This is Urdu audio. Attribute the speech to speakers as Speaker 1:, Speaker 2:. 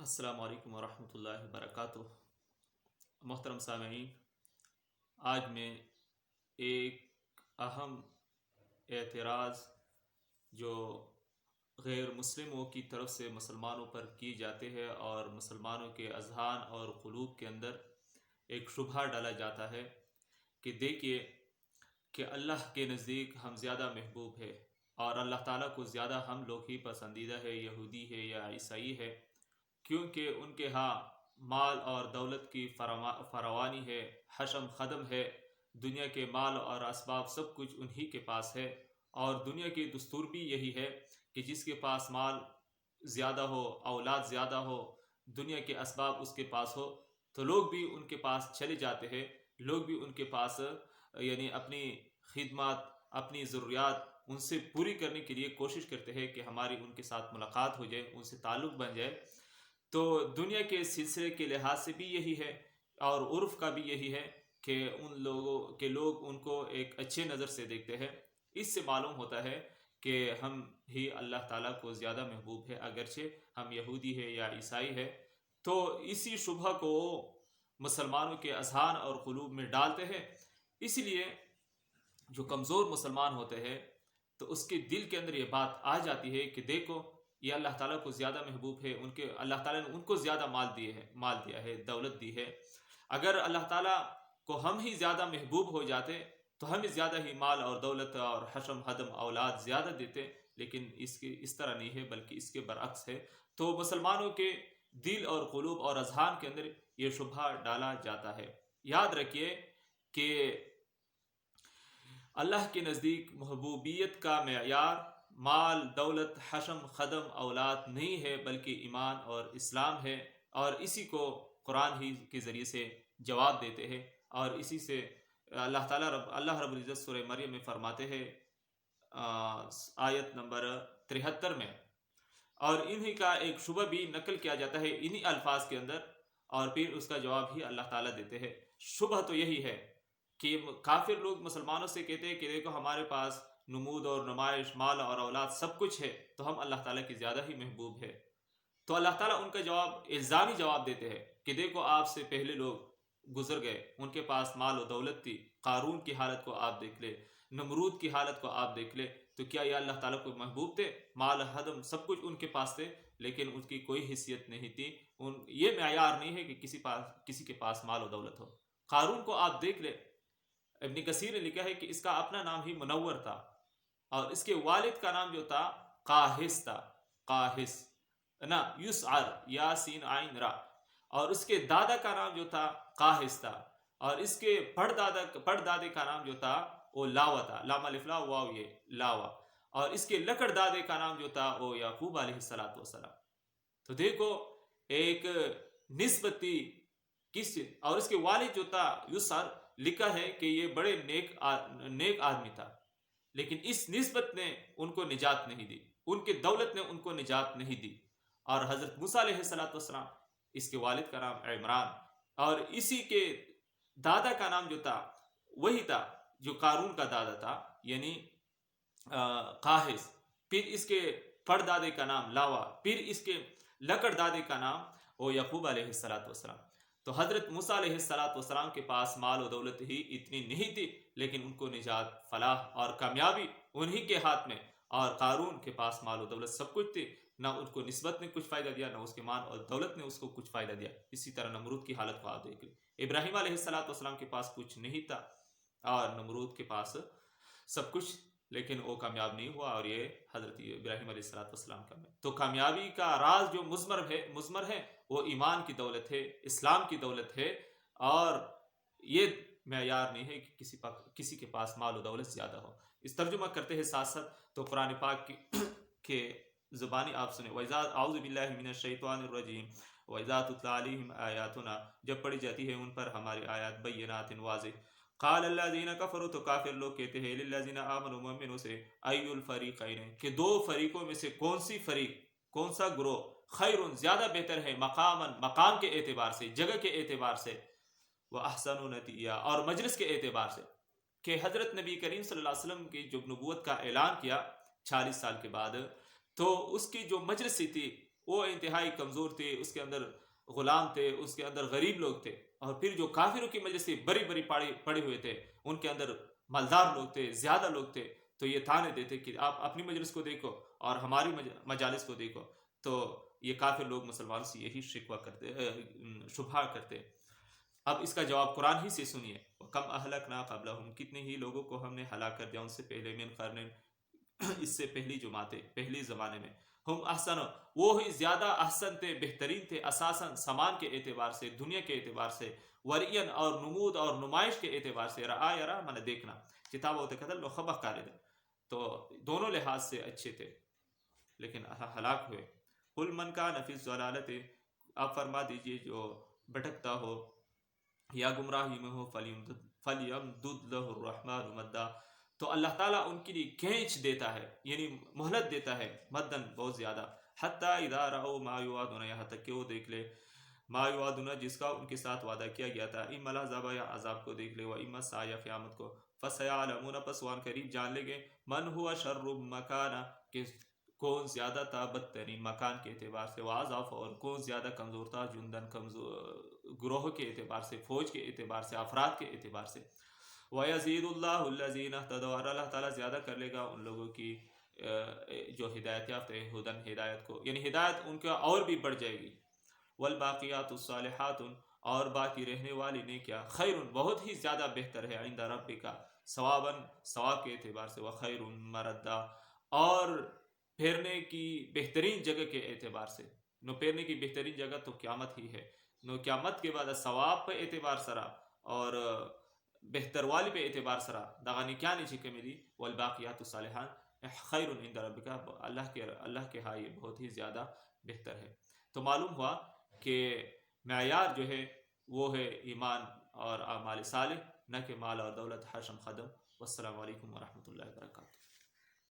Speaker 1: السلام علیکم ورحمۃ اللہ وبرکاتہ۔ محترم سامعین، آج میں ایک اہم اعتراض جو غیر مسلموں کی طرف سے مسلمانوں پر کی جاتے ہیں اور مسلمانوں کے اذہان اور قلوب کے اندر ایک شبہہ ڈالا جاتا ہے کہ دیکھیے کہ اللہ کے نزدیک ہم زیادہ محبوب ہے اور اللہ تعالیٰ کو زیادہ ہم لوگ ہی پسندیدہ ہے، یہودی ہے یا عیسائی ہے، کیونکہ ان کے ہاں مال اور دولت کی فراوانی ہے، حشم خدم ہے، دنیا کے مال اور اسباب سب کچھ انہی کے پاس ہے، اور دنیا کی دستور بھی یہی ہے کہ جس کے پاس مال زیادہ ہو، اولاد زیادہ ہو، دنیا کے اسباب اس کے پاس ہو تو لوگ بھی ان کے پاس چلے جاتے ہیں، لوگ بھی ان کے پاس یعنی اپنی خدمات، اپنی ضروریات ان سے پوری کرنے کے لیے کوشش کرتے ہیں کہ ہماری ان کے ساتھ ملاقات ہو جائے، ان سے تعلق بن جائے۔ تو دنیا کے سلسلے کے لحاظ سے بھی یہی ہے اور عرف کا بھی یہی ہے کہ ان لوگوں کے لوگ ان کو ایک اچھے نظر سے دیکھتے ہیں۔ اس سے معلوم ہوتا ہے کہ ہم ہی اللہ تعالیٰ کو زیادہ محبوب ہے، اگرچہ ہم یہودی ہے یا عیسائی ہے۔ تو اسی شبہ کو مسلمانوں کے اذہان اور قلوب میں ڈالتے ہیں، اس لیے جو کمزور مسلمان ہوتے ہیں تو اس کے دل کے اندر یہ بات آ جاتی ہے کہ دیکھو یہ اللہ تعالیٰ کو زیادہ محبوب ہے، اللہ تعالیٰ نے ان کو زیادہ مال دیا ہے، دولت دی ہے۔ اگر اللہ تعالیٰ کو ہم ہی زیادہ محبوب ہو جاتے تو ہمیں زیادہ ہی مال اور دولت اور حشم حدم اولاد زیادہ دیتے، لیکن اس طرح نہیں ہے، بلکہ اس کے برعکس ہے۔ تو مسلمانوں کے دل اور قلوب اور اذہان کے اندر یہ شبہ ڈالا جاتا ہے۔ یاد رکھیے کہ اللہ کے نزدیک محبوبیت کا معیار مال، دولت، حشم خدم اولاد نہیں ہے، بلکہ ایمان اور اسلام ہے، اور اسی کو قرآن ہی کے ذریعے سے جواب دیتے ہیں، اور اسی سے اللہ رب العزت سورہ مریم میں فرماتے ہیں آیت نمبر 73 میں، اور انہی کا ایک شبہ بھی نقل کیا جاتا ہے انہی الفاظ کے اندر، اور پھر اس کا جواب ہی اللہ تعالیٰ دیتے ہیں۔ شبہ تو یہی ہے کہ کافر لوگ مسلمانوں سے کہتے ہیں کہ دیکھو ہمارے پاس نمود اور نمائش، مال اور اولاد سب کچھ ہے تو ہم اللہ تعالیٰ کی زیادہ ہی محبوب ہے۔ تو اللہ تعالیٰ ان کا جواب الزامی جواب دیتے ہیں کہ دیکھو آپ سے پہلے لوگ گزر گئے، ان کے پاس مال و دولت تھی، قارون کی حالت کو آپ دیکھ لے، نمرود کی حالت کو آپ دیکھ لے، تو کیا یہ اللہ تعالیٰ کو محبوب تھے؟ مال حدم سب کچھ ان کے پاس تھے، لیکن ان کی کوئی حیثیت نہیں تھی۔ یہ معیار نہیں ہے کہ کسی کے پاس مال و دولت ہو۔ قارون کو آپ دیکھ لے، ابن کثیر نے لکھا ہے کہ اس کا اپنا نام ہی منور تھا، اور اس کے والد کا نام جو تھا قاہس تھا، قاہس نا، یسعر، یا سین عین را، اور اس کے دادا کا نام جو تھا قاہس تھا، اور اس کے پڑدادے کا نام جو تھا وہ لاوا تھا، لام الف لا واو یہ لاوا، اور اس کے لکڑ دادے کا نام جو تھا وہ یعقوب علیہ السلام۔ تو دیکھو ایک نسبت تھی کس، اور اس کے والد جو تھا یسعر، لکھا ہے کہ یہ بڑے نیک آدمی تھا، لیکن اس نسبت نے ان کو نجات نہیں دی، ان کے دولت نے ان کو نجات نہیں دی۔ اور حضرت موسیٰ علیہ السلام، اس کے والد کا نام عمران، اور اسی کے دادا کا نام جو تھا وہی تھا جو قارون کا دادا تھا، یعنی قاہس، پھر اس کے پردادے کا نام لاوا، پھر اس کے لکڑ دادے کا نام وہ یعقوب علیہ السلام۔ تو حضرت موسیٰ علیہ السلام کے پاس مال و دولت ہی اتنی نہیں تھی، لیکن ان کو نجات، فلاح اور کامیابی انہی کے ہاتھ میں، اور قارون کے پاس مال و دولت سب کچھ تھی، نہ ان کو نسبت نے کچھ فائدہ دیا، نہ اس کے مال اور دولت نے اس کو کچھ فائدہ دیا۔ اسی طرح نمرود کی حالت کو آپ دیکھ لیں، ابراہیم علیہ السلام کے پاس کچھ نہیں تھا اور نمرود کے پاس سب کچھ، لیکن وہ کامیاب نہیں ہوا، اور یہ حضرت ابراہیم علیہ السلام کا میں۔ تو کامیابی کا راز جو مضمر ہے وہ ایمان کی دولت ہے، اسلام کی دولت ہے، اور یہ معیار نہیں ہے کہ کسی کے پاس مال و دولت زیادہ ہو۔ اس ترجمہ کرتے ہیں ساتھ ساتھ تو قرآن پاک کے زبانی آپ سنیں، وَإِذَا أَعُوذُ بِاللَّهِ مِنَ الشَّيْطَانِ الرَّجِيمِ وَإِذَا تُتْلَىٰ عَلَيْهِمْ آيَاتُنَا، جب پڑھی جاتی ہے ان پر ہماری آیات بینات واضح، قال الذین کفروا، تو کافر لوگ کہتے ہیں، للذین آمنوا، مومنوں سے، ای الفریقین، کہ دو فریقوں میں سے کون سی فریق، کون سا گروہ، خیر زیادہ بہتر ہے، مقام کے اعتبار سے، جگہ کے اعتبار سے، واحسن نتیجہ، اور مجلس کے اعتبار سے، کہ حضرت نبی کریم صلی اللہ علیہ وسلم کی جو نبوت کا اعلان کیا 40 سال کے بعد، تو اس کی جو مجلس تھی وہ انتہائی کمزور تھے، اس کے اندر غلام تھے، اس کے اندر غریب لوگ تھے، اور پھر جو کافروں کی مجلس سے بڑی بڑی پڑے ہوئے تھے ان کے اندر مالدار لوگ تھے، زیادہ لوگ تھے، تو یہ تانے دیتے کہ آپ اپنی مجلس کو دیکھو اور ہماری مجالس کو دیکھو. تو یہ کافر لوگ مسلمانوں سے یہی شکوہ کرتے، شبہ کرتے. اب اس کا جواب قرآن ہی سے سنیے. کم اہلکنا قبلہم، کتنے ہی لوگوں کو ہم نے ہلاک کر دیا ان سے پہلے، من قرن، اس سے پہلی جماعتیں، پہلی زمانے میں، ہم احسن، وہ ہی زیادہ احسن تھے، بہترین تھے، اساساً سامان کے اعتبار سے، دنیا کے اعتبار سے، ورئین اور نمود اور نمائش کے اعتبار سے، رعا یرا من دیکھنا، کتاب و تکدل و خبہ کارد، تو دونوں لحاظ سے اچھے تھے لیکن ہلاک ہوئے. قل من کان فی الضلالۃ، آپ فرما دیجئے جو بھٹکتا ہو یا گمراہی میں ہو، فلیمدد لہ الرحمن مدا، تو اللہ تعالیٰ ان کے لیے کھینچ دیتا ہے، یعنی مہلت دیتا ہے، مدن بہت زیادہ، حتی اذا رأوا ما یوعدون، یہاں تک کہ وہ دیکھ لے ما یوعدون جس کا ان کے ساتھ وعدہ کیا گیا تھا، اما العذاب یا عذاب کو دیکھ لے، و اما الساعة یا قیامت کو، فسیعلمون پس وان قریب جان لیں گے، من ہوا شر مکانا، کہ کون زیادہ تھا بدترین مکان کے اعتبار سے، واضاف، اور کون زیادہ کمزور تھا، جندن کمزور گروہ کے اعتبار سے، فوج کے اعتبار سے، افراد کے اعتبار سے. وَيَزِيدُ اللَّهُ الَّذِينَ اهْتَدَوْا، اور اللہ تعالیٰ زیادہ کر لے گا ان لوگوں کی جو ہدایت یافتہ ہیں، ہدن، ہدایت کو، یعنی ہدایت ان کا اور بھی بڑھ جائے گی. والباقیات الصالحات، اور باقی رہنے والی نیکیاں، خیر، بہت ہی زیادہ بہتر ہے، عند ربک، ثواباً، ثواب کے اعتبار سے، وخیر مردا، اور پھیرنے کی بہترین جگہ کے اعتبار سے. نو پھیرنے کی بہترین جگہ تو قیامت ہی ہے. نو قیامت کے بعد ثواب پہ اعتبار سرا اور بہتر والی پہ اعتبار سرا دغانی کیا نیچے کے میری، والباقیات الصالحات خیر عند ربک، اللہ کے ہاں یہ بہت ہی زیادہ بہتر ہے. تو معلوم ہوا کہ معیار جو ہے وہ ہے ایمان اور اعمال صالح، نہ کہ مال اور دولت، حشم خدم. والسلام علیکم ورحمۃ اللہ وبرکاتہ.